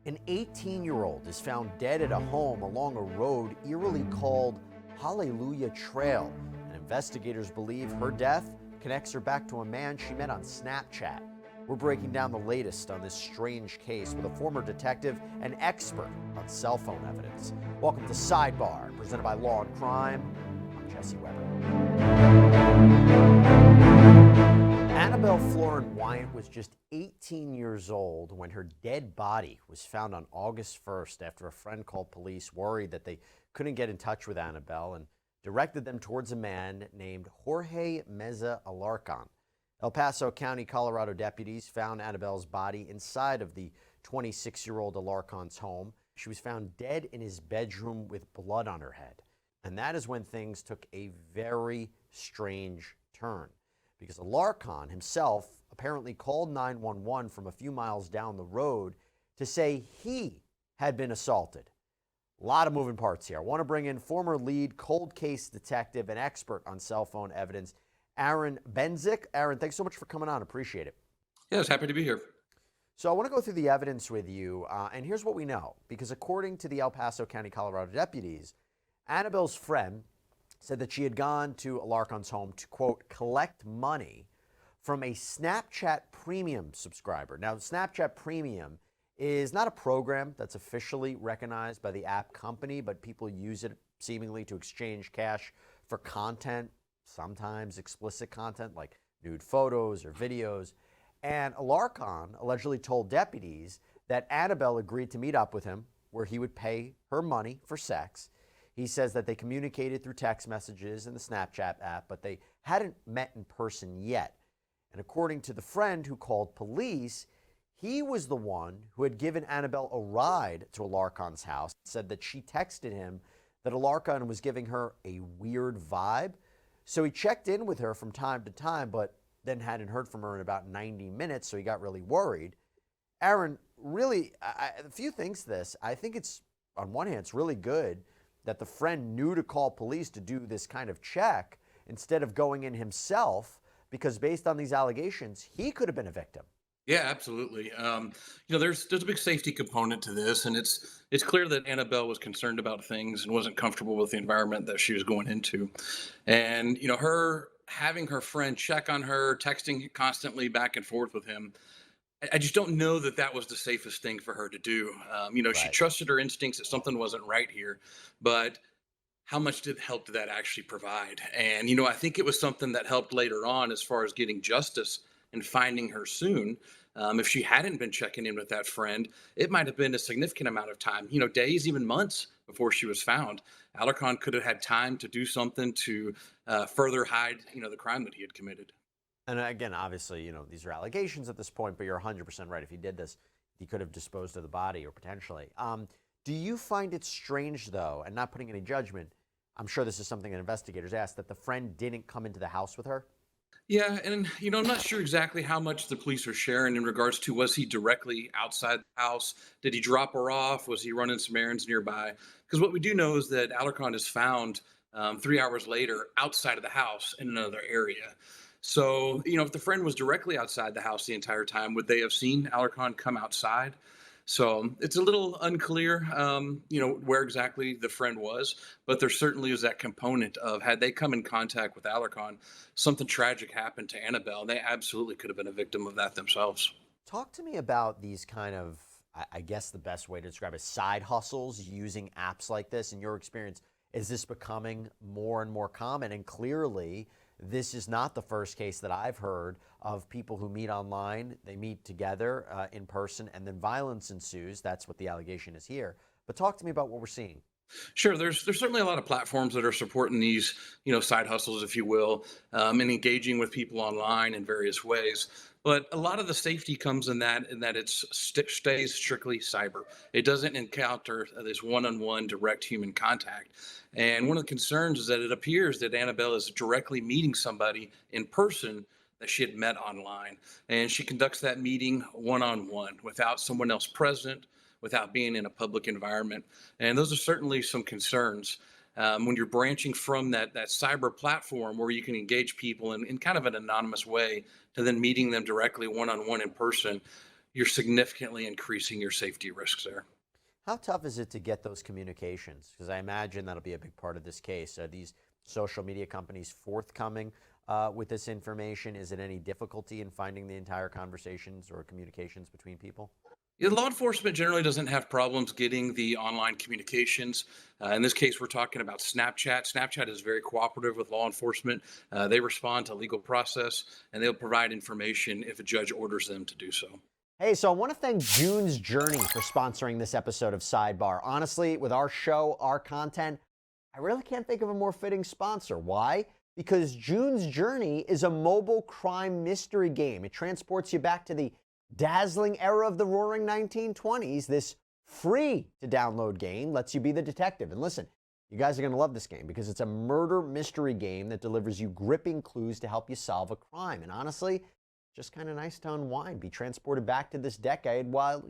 An 18-year-old is found dead at a home along a road eerily called Hallelujah Trail, and investigators believe her death connects her back to a man she met on Snapchat. We're breaking down the latest on this strange case with a former detective and expert on cell phone evidence. Welcome to Sidebar, presented by Law&Crime. I'm Jesse Weber. Annabelle Florin Wyant was just 18 years old when her dead body was found on August 1st after a friend called police worried that they couldn't get in touch with Annabelle and directed them towards a man named Jorge Meza Alarcon. El Paso County, Colorado deputies found Annabelle's body inside of the 26-year-old Alarcon's home. She was found dead in his bedroom with blood on her head. And that is when things took a very strange turn, because Alarcon himself apparently called 911 from a few miles down the road to say he had been assaulted. A lot of moving parts here. I want to bring in former lead cold case detective and expert on cell phone evidence, Aaron Benzik. Aaron, thanks so much for coming on. Appreciate it. Yes, happy to be here. So I want to go through the evidence with you, and here's what we know. Because according to the El Paso County, Colorado deputies, Annabelle's friend said that she had gone to Alarcon's home to, quote, collect money from a Snapchat Premium subscriber. Now, Snapchat Premium is not a program that's officially recognized by the app company, but people use it seemingly to exchange cash for content, sometimes explicit content like nude photos or videos. And Alarcon allegedly told deputies that Annabelle agreed to meet up with him where he would pay her money for sex. He says that they communicated through text messages in the Snapchat app, but they hadn't met in person yet. And according to the friend who called police, he was the one who had given Annabelle a ride to Alarcon's house, said that she texted him that Alarcon was giving her a weird vibe. So he checked in with her from time to time, but then hadn't heard from her in about 90 minutes, so he got really worried. Aaron, really, a few things to this. I think it's, on one hand, it's really good that the friend knew to call police to do this kind of check instead of going in himself, because based on these allegations, he could have been a victim. Yeah, absolutely. There's a big safety component to this, and it's clear that Annabelle was concerned about things and wasn't comfortable with the environment that she was going into. And, her having her friend check on her, texting constantly back and forth with him, I just don't know that that was the safest thing for her to do. She Right. trusted her instincts that something wasn't right here, but how much help did that actually provide? And, I think it was something that helped later on as far as getting justice and finding her soon. If she hadn't been checking in with that friend, it might have been a significant amount of time, days, even months before she was found. Alarcon could have had time to do something to further hide, the crime that he had committed. And again, obviously, these are allegations at this point, but you're 100% right. If he did this, he could have disposed of the body or potentially. Do you find it strange, though, and not putting any judgment, I'm sure this is something that investigators asked, that the friend didn't come into the house with her? Yeah, and I'm not sure exactly how much the police are sharing in regards to, was he directly outside the house? Did he drop her off? Was he running some errands nearby? Because what we do know is that Alarcon is found 3 hours later outside of the house in another area. So, if the friend was directly outside the house the entire time, would they have seen Alarcon come outside? So it's a little unclear, where exactly the friend was, but there certainly is that component of, had they come in contact with Alarcon, something tragic happened to Annabelle. They absolutely could have been a victim of that themselves. Talk to me about these kind of, I guess the best way to describe it, side hustles using apps like this. In your experience, is this becoming more and more common? And clearly, this is not the first case that I've heard of people who meet online, they meet together in person, and then violence ensues. That's what the allegation is here. But talk to me about what we're seeing. Sure, there's certainly a lot of platforms that are supporting these, side hustles, if you will, and engaging with people online in various ways. But a lot of the safety comes in that it stays strictly cyber. It doesn't encounter this one-on-one direct human contact. And one of the concerns is that it appears that Annabelle is directly meeting somebody in person that she had met online, and she conducts that meeting one-on-one without someone else present, without being in a public environment. And those are certainly some concerns when you're branching from that cyber platform where you can engage people in kind of an anonymous way to then meeting them directly one-on-one in person. you're significantly increasing your safety risks there. How tough is it to get those communications? Because I imagine that'll be a big part of this case. Are these social media companies forthcoming with this information? Is it any difficulty in finding the entire conversations or communications between people? Yeah, law enforcement generally doesn't have problems getting the online communications. In this case, we're talking about Snapchat. Snapchat is very cooperative with law enforcement. They respond to legal process and they'll provide information if a judge orders them to do so. Hey, so I want to thank June's Journey for sponsoring this episode of Sidebar. Honestly, with our show, our content, I really can't think of a more fitting sponsor. Why? Because June's Journey is a mobile crime mystery game. It transports you back to the dazzling era of the roaring 1920s. This free to download game lets you be the detective. And listen, you guys are going to love this game because it's a murder mystery game that delivers you gripping clues to help you solve a crime. And honestly, just kind of nice to unwind, be transported back to this decade while,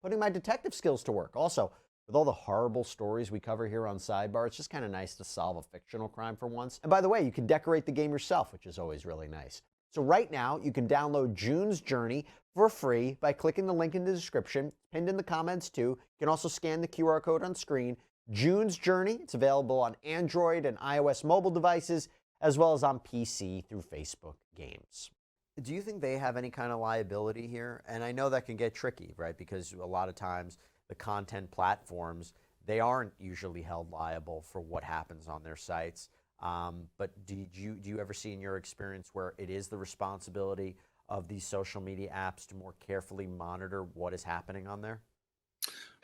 putting my detective skills to work. Also, with all the horrible stories we cover here on Sidebar, it's just kind of nice to solve a fictional crime for once. And by the way, you can decorate the game yourself, which is always really nice. So right now, you can download June's Journey for free by clicking the link in the description, pinned in the comments too. You can also scan the QR code on screen. June's Journey, it's available on Android and iOS mobile devices, as well as on PC through Facebook Games. Do you think they have any kind of liability here? And I know that can get tricky, right? Because a lot of times the content platforms, they aren't usually held liable for what happens on their sites. But do you ever see in your experience where it is the responsibility of these social media apps to more carefully monitor what is happening on there?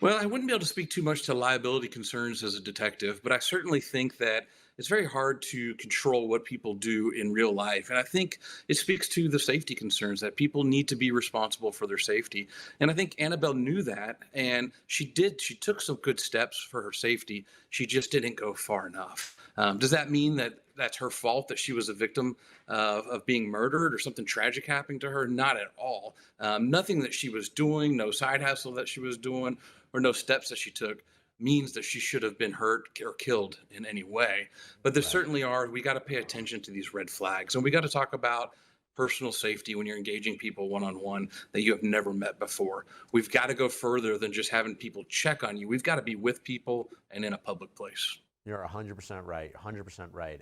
Well, I wouldn't be able to speak too much to liability concerns as a detective, but I certainly think that it's very hard to control what people do in real life. And I think it speaks to the safety concerns that people need to be responsible for their safety. And I think Annabelle knew that, and she did. She took some good steps for her safety. She just didn't go far enough. Does that mean that that's her fault, that she was a victim of being murdered or something tragic happening to her? Not at all. Nothing that she was doing, no side hustle that she was doing, or no steps that she took means that she should have been hurt or killed in any way. But there certainly are. We got to pay attention to these red flags, and we got to talk about personal safety when you're engaging people one-on-one that you have never met before. We've got to go further than just having people check on you. We've got to be with people and in a public place. You're 100% right, 100% right.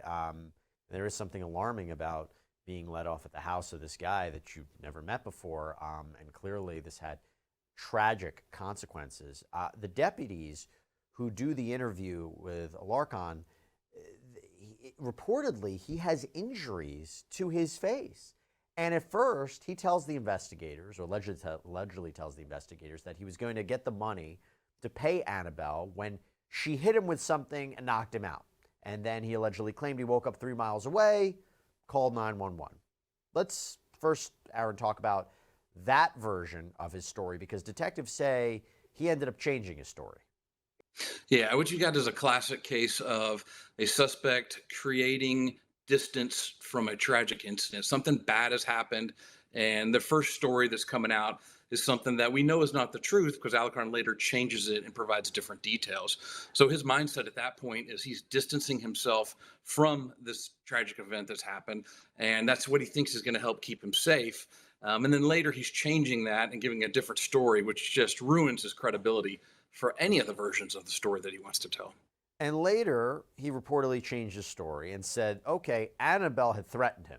There is something alarming about being let off at the house of this guy that you've never met before, and clearly this had tragic consequences. The deputies who do the interview with Alarcon, reportedly he has injuries to his face. And at first, he tells the investigators, or allegedly tells the investigators, that he was going to get the money to pay Annabelle when she hit him with something and knocked him out. And then he allegedly claimed he woke up 3 miles away, called 911. Let's first, Aaron, talk about that version of his story, because detectives say he ended up changing his story. Yeah, what you got is a classic case of a suspect creating distance from a tragic incident. Something bad has happened, and the first story that's coming out is something that we know is not the truth because Alarcon later changes it and provides different details. So his mindset at that point is he's distancing himself from this tragic event that's happened, and that's what he thinks is going to help keep him safe. And then later he's changing that and giving a different story, which just ruins his credibility for any of the versions of the story that he wants to tell. And later, he reportedly changed his story and said, okay, Annabelle had threatened him,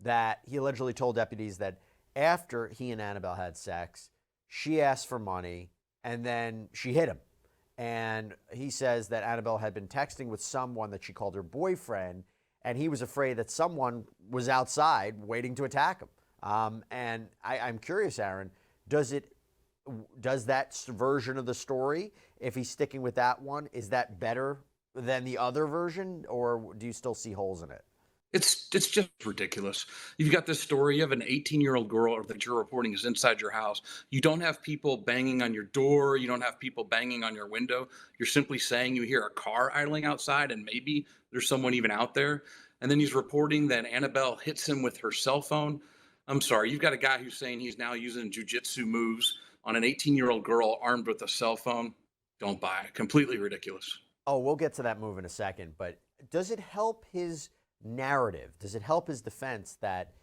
that he allegedly told deputies that after he and Annabelle had sex, she asked for money and then she hit him. And he says that Annabelle had been texting with someone that she called her boyfriend, and he was afraid that someone was outside waiting to attack him. And I'm curious, Aaron, does that version of the story, if he's sticking with that one, is that better than the other version, or do you still see holes in it? It's just ridiculous. You've got this story. You have an 18-year-old girl that you're reporting is inside your house. You don't have people banging on your door. You don't have people banging on your window. You're simply saying you hear a car idling outside and maybe there's someone even out there. And then he's reporting that Annabelle hits him with her cell phone. I'm sorry. You've got a guy who's saying he's now using jujitsu moves on an 18-year-old girl armed with a cell phone. Don't buy it. Completely ridiculous. Oh, we'll get to that move in a second. But does it help his narrative? Does it help his defense that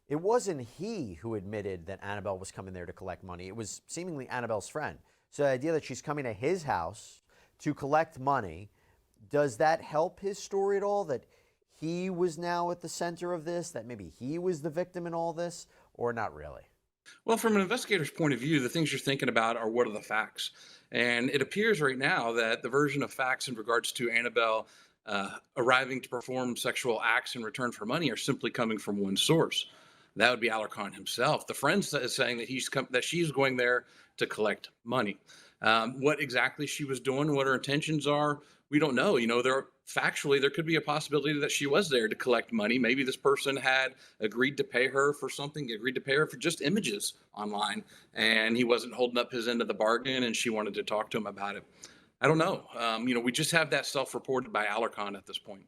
It wasn't he who admitted that Annabelle was coming there to collect money. It was seemingly Annabelle's friend. So the idea that she's coming to his house to collect money, does that help his story at all? That he was now at the center of this, that maybe he was the victim in all this, or not really? Well, from an investigator's point of view, the things you're thinking about are what are the facts. And it appears right now that the version of facts in regards to Annabelle arriving to perform sexual acts in return for money are simply coming from one source. That would be Alarcon himself. The friend is saying that that she's going there to collect money. What exactly she was doing, what her intentions are, we don't know. There could be a possibility that she was there to collect money. Maybe this person had agreed to pay her for something, agreed to pay her for just images online, and he wasn't holding up his end of the bargain, and she wanted to talk to him about it. I don't know. We just have that self-reported by Alarcon at this point.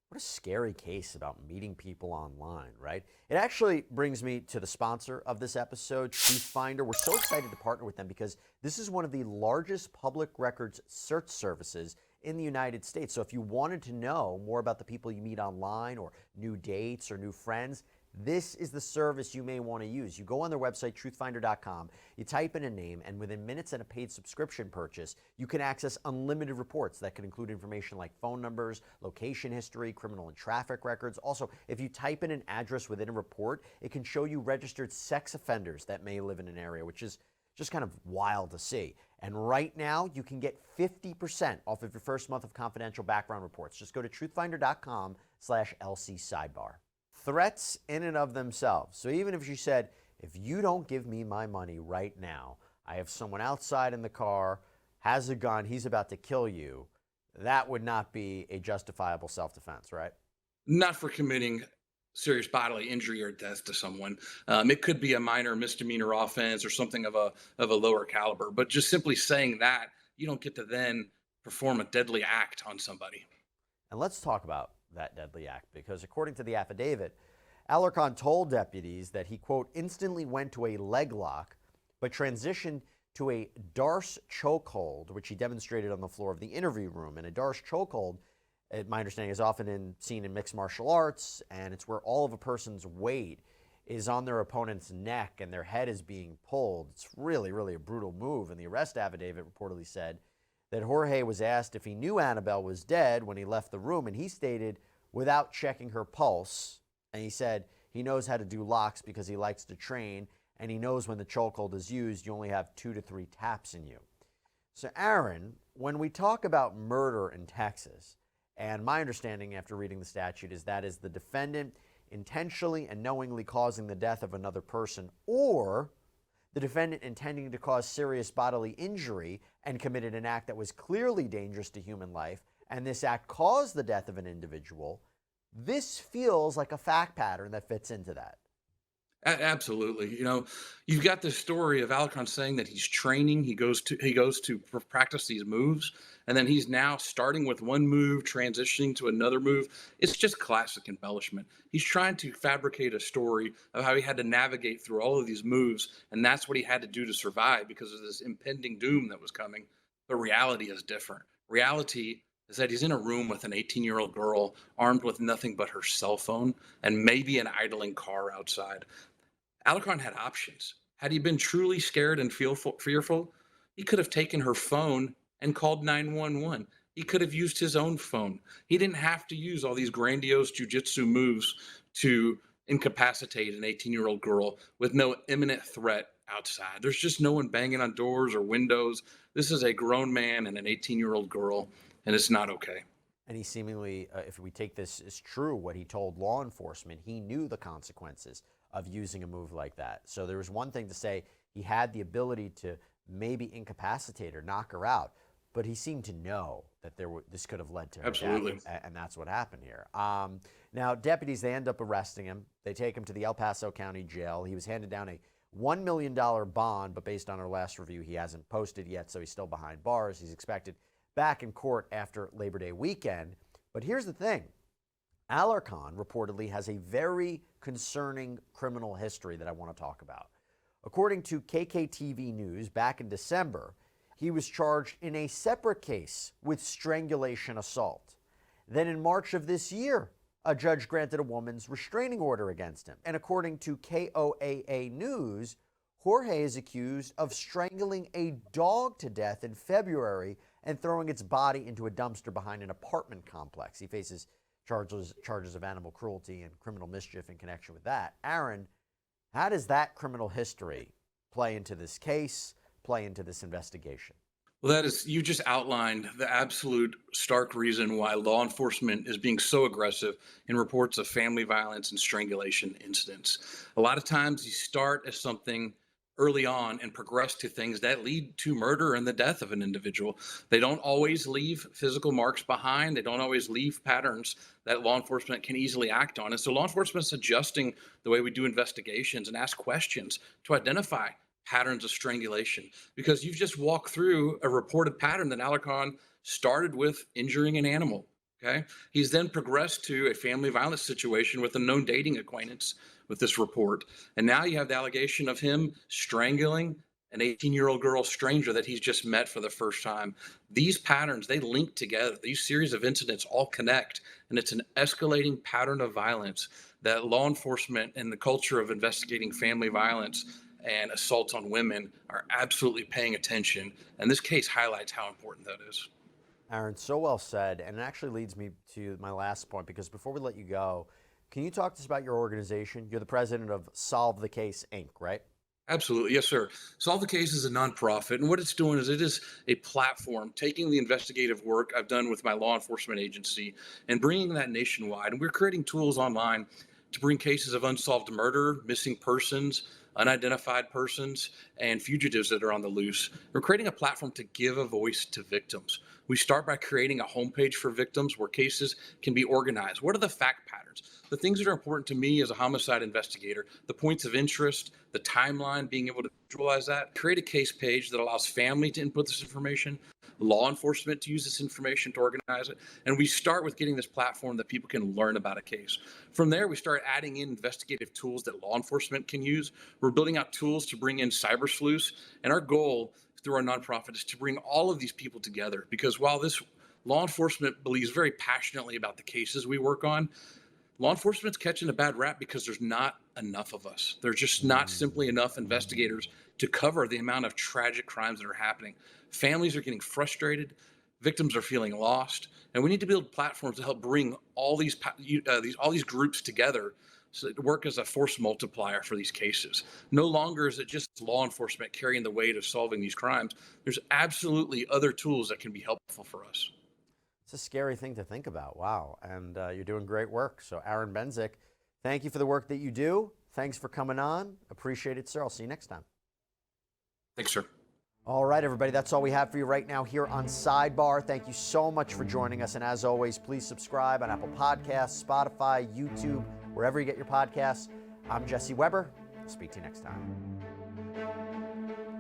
What a scary case about meeting people online, right? It actually brings me to the sponsor of this episode, TruthFinder. We're so excited to partner with them because this is one of the largest public records search services in the United States. So if you wanted to know more about the people you meet online or new dates or new friends, this is the service you may want to use. You go on their website, truthfinder.com, you type in a name, and within minutes and a paid subscription purchase, you can access unlimited reports that could include information like phone numbers, location history, criminal and traffic records. Also, if you type in an address within a report, it can show you registered sex offenders that may live in an area, which is just kind of wild to see. And right now, you can get 50% off of your first month of confidential background reports. Just go to truthfinder.com/LC Sidebar. Threats in and of themselves. So even if she said, if you don't give me my money right now, I have someone outside in the car, has a gun, he's about to kill you, that would not be a justifiable self-defense, right? Not for committing serious bodily injury or death to someone. It could be a minor misdemeanor offense or something of a lower caliber. But just simply saying that, you don't get to then perform a deadly act on somebody. And let's talk about that deadly act, because according to the affidavit, Alarcon told deputies that he, quote, instantly went to a leg lock, but transitioned to a Darce chokehold, which he demonstrated on the floor of the interview room. And a Darce chokehold, my understanding, is often seen in mixed martial arts, and it's where all of a person's weight is on their opponent's neck and their head is being pulled. It's really, really a brutal move. And the arrest affidavit reportedly said that Jorge was asked if he knew Annabelle was dead when he left the room, and he stated, without checking her pulse, and he said he knows how to do locks because he likes to train, and he knows when the chokehold is used, you only have 2 to 3 taps in you. So Aaron, when we talk about murder in Texas, and my understanding after reading the statute is that is the defendant intentionally and knowingly causing the death of another person, or the defendant intending to cause serious bodily injury and committed an act that was clearly dangerous to human life, and this act caused the death of an individual, this feels like a fact pattern that fits into that. Absolutely. You've got this story of Alarcon saying that he's training. He goes to practice these moves, and then he's now starting with one move, transitioning to another move. It's just classic embellishment. He's trying to fabricate a story of how he had to navigate through all of these moves, and that's what he had to do to survive because of this impending doom that was coming. But reality is different. Reality is that he's in a room with an 18-year-old girl armed with nothing but her cell phone and maybe an idling car outside. Alarcon had options. Had he been truly scared and fearful, he could have taken her phone and called 911. He could have used his own phone. He didn't have to use all these grandiose jujitsu moves to incapacitate an 18-year-old girl with no imminent threat outside. There's just no one banging on doors or windows. This is a grown man and an 18-year-old girl, and it's not okay. And he seemingly, if we take this as true, what he told law enforcement, he knew the consequences of using a move like that. So there was one thing to say he had the ability to maybe incapacitate her, knock her out, but he seemed to know that this could have led to her Absolutely. death, and that's what happened here. Now, deputies, they end up arresting him. They take him to the El Paso County Jail. He was handed down a $1 million bond, but based on our last review, he hasn't posted yet, so he's still behind bars. He's expected back in court after Labor Day weekend. But here's the thing. Alarcon reportedly has a very concerning criminal history that I want to talk about. According to KKTV News, back in December, he was charged in a separate case with strangulation assault. Then in March of this year, a judge granted a woman's restraining order against him. And according to KOAA News, Jorge is accused of strangling a dog to death in February and throwing its body into a dumpster behind an apartment complex. He faces charges of animal cruelty and criminal mischief in connection with that. Aaron, how does that criminal history play into this case, play into this investigation? Well, you just outlined the absolute stark reason why law enforcement is being so aggressive in reports of family violence and strangulation incidents. A lot of times you start as something early on and progress to things that lead to murder and the death of an individual. They don't always leave physical marks behind. They don't always leave patterns that law enforcement can easily act on. And so law enforcement is adjusting the way we do investigations and ask questions to identify patterns of strangulation, because you've just walked through a reported pattern that Alarcon started with injuring an animal. Okay. He's then progressed to a family violence situation with a known dating acquaintance with this report. And now you have the allegation of him strangling an 18-year-old girl stranger that he's just met for the first time. These patterns, they link together. These series of incidents all connect, and it's an escalating pattern of violence that law enforcement and the culture of investigating family violence and assaults on women are absolutely paying attention. And this case highlights how important that is. Aaron, so well said. And it actually leads me to my last point, because before we let you go, can you talk to us about your organization? You're the president of Solve the Case, Inc., right? Absolutely. Yes, sir. Solve the Case is a nonprofit. And what it's doing is it is a platform taking the investigative work I've done with my law enforcement agency and bringing that nationwide. And we're creating tools online to bring cases of unsolved murder, missing persons, unidentified persons, and fugitives that are on the loose. We're creating a platform to give a voice to victims. We start by creating a homepage for victims where cases can be organized. What are the fact patterns? The things that are important to me as a homicide investigator, the points of interest, the timeline, being able to visualize that. Create a case page that allows family to input this information, law enforcement to use this information to organize it. And we start with getting this platform that people can learn about a case. From there, we start adding in investigative tools that law enforcement can use. We're building out tools to bring in cyber sleuths. And our goal through our nonprofit is to bring all of these people together, because while this law enforcement believes very passionately about the cases we work on, law enforcement's catching a bad rap because there's not enough of us. There's just not simply enough investigators to cover the amount of tragic crimes that are happening. Families are getting frustrated, victims are feeling lost, and we need to build platforms to help bring all these groups together so that work as a force multiplier for these cases. No longer is it just law enforcement carrying the weight of solving these crimes. There's absolutely other tools that can be helpful for us. It's a scary thing to think about. Wow. And you're doing great work. So Aaron Benzik, thank you for the work that you do. Thanks for coming on. Appreciate it, sir. I'll see you next time. Thanks, sir. All right, everybody. That's all we have for you right now here on Sidebar. Thank you so much for joining us. And as always, please subscribe on Apple Podcasts, Spotify, YouTube, wherever you get your podcasts. I'm Jesse Weber. I'll speak to you next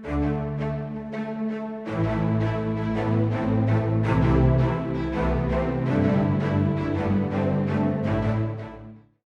time.